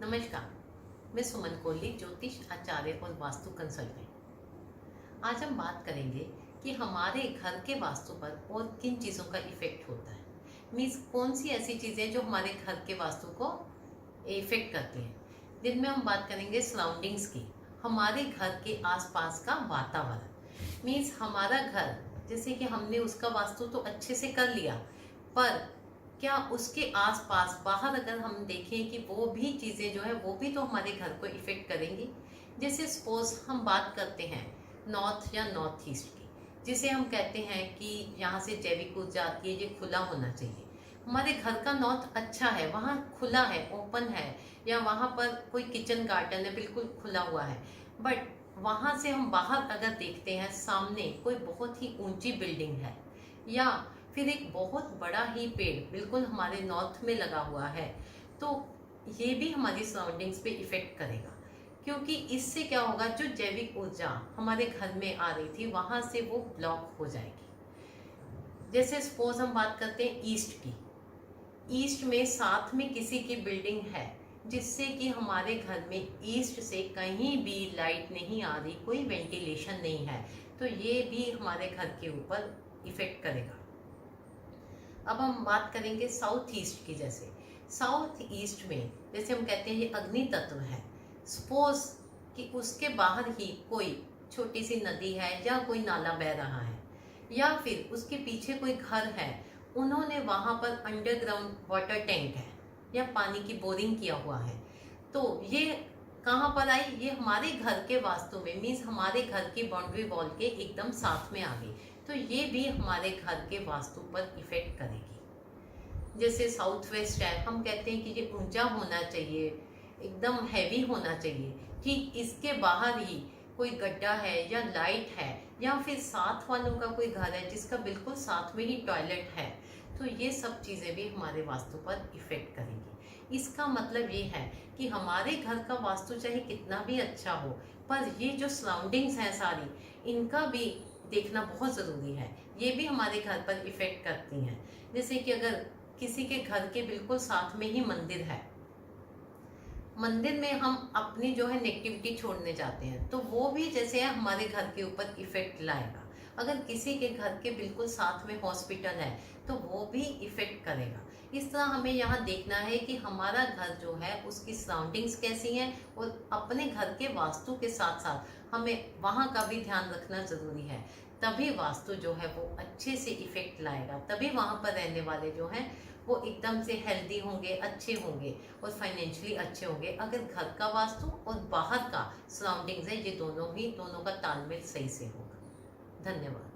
नमस्कार। मैं सुमन कोहली, ज्योतिष आचार्य और वास्तु कंसल्टेंट। आज हम बात करेंगे कि हमारे घर के वास्तु पर और किन चीज़ों का इफेक्ट होता है। मीन्स कौन सी ऐसी चीज़ें जो हमारे घर के वास्तु को इफेक्ट करती हैं। जिनमें हम बात करेंगे सराउंडिंग्स की, हमारे घर के आसपास का वातावरण। मीन्स हमारा घर, जैसे कि हमने उसका वास्तु तो अच्छे से कर लिया, पर क्या उसके आसपास बाहर अगर हम देखें कि वो भी चीज़ें जो है वो भी तो हमारे घर को इफ़ेक्ट करेंगी। जैसे सपोज हम बात करते हैं नॉर्थ या नॉर्थ ईस्ट की, जिसे हम कहते हैं कि यहाँ से जैविक ऊर्जा आती है, ये खुला होना चाहिए। हमारे घर का नॉर्थ अच्छा है, वहाँ खुला है, ओपन है, या वहाँ पर कोई किचन गार्डन है, बिल्कुल खुला हुआ है। बट वहाँ से हम बाहर अगर देखते हैं, सामने कोई बहुत ही ऊंची बिल्डिंग है, या फिर एक बहुत बड़ा ही पेड़ बिल्कुल हमारे नॉर्थ में लगा हुआ है, तो ये भी हमारी सराउंडिंग्स पे इफेक्ट करेगा। क्योंकि इससे क्या होगा, जो जैविक ऊर्जा हमारे घर में आ रही थी वहां से वो ब्लॉक हो जाएगी। जैसे सपोज हम बात करते हैं ईस्ट की। ईस्ट में साथ में किसी की बिल्डिंग है, जिससे कि हमारे घर में ईस्ट से कहीं भी लाइट नहीं आ रही, कोई वेंटिलेशन नहीं है, तो ये भी हमारे घर के ऊपर इफेक्ट करेगा। अब हम बात करेंगे साउथ ईस्ट की। जैसे साउथ ईस्ट में, जैसे हम कहते हैं ये अग्नि तत्व है, सपोज कि उसके बाहर ही कोई छोटी सी नदी है या कोई नाला बह रहा है, या फिर उसके पीछे कोई घर है, उन्होंने वहां पर अंडरग्राउंड वाटर टैंक है या पानी की बोरिंग किया हुआ है, तो ये कहाँ पर आई, ये हमारे घर के वास्तु में, मीन्स हमारे घर की बाउंड्री वॉल के एकदम साथ में आ गई, तो ये भी हमारे घर के वास्तु पर इफेक्ट करेगी। जैसे साउथ वेस्ट है, हम कहते हैं कि ये ऊंचा होना चाहिए, एकदम हैवी होना चाहिए, ठीक इसके बाहर ही कोई गड्ढा है या लाइट है, या फिर साथ वालों का कोई घर है जिसका बिल्कुल साथ में ही टॉयलेट है, तो ये सब चीज़ें भी हमारे वास्तु पर इफेक्ट करेंगी। इसका मतलब ये है कि हमारे घर का वास्तु चाहे कितना भी अच्छा हो, पर ये जो सराउंडिंग्स हैं सारी, इनका भी देखना बहुत ज़रूरी है। ये भी हमारे घर पर इफेक्ट करती हैं। जैसे कि अगर किसी के घर के बिल्कुल साथ में ही मंदिर है, मंदिर में हम अपनी जो है नेगेटिविटी छोड़ने जाते हैं, तो वो भी जैसे है हमारे घर के ऊपर इफेक्ट लाएगा। अगर किसी के घर के बिल्कुल साथ में हॉस्पिटल है, तो वो भी इफेक्ट करेगा। इस तरह हमें यहाँ देखना है कि हमारा घर जो है उसकी सराउंडिंग्स कैसी हैं, और अपने घर के वास्तु के साथ साथ हमें वहाँ का भी ध्यान रखना ज़रूरी है। तभी वास्तु जो है वो अच्छे से इफेक्ट लाएगा, तभी वहाँ पर रहने वाले जो हैं वो एकदम से हेल्दी होंगे, अच्छे होंगे और फाइनेंशियली अच्छे होंगे। अगर घर का वास्तु और बाहर का सराउंडिंग्स है, ये दोनों का तालमेल सही से होगा। धन्यवाद।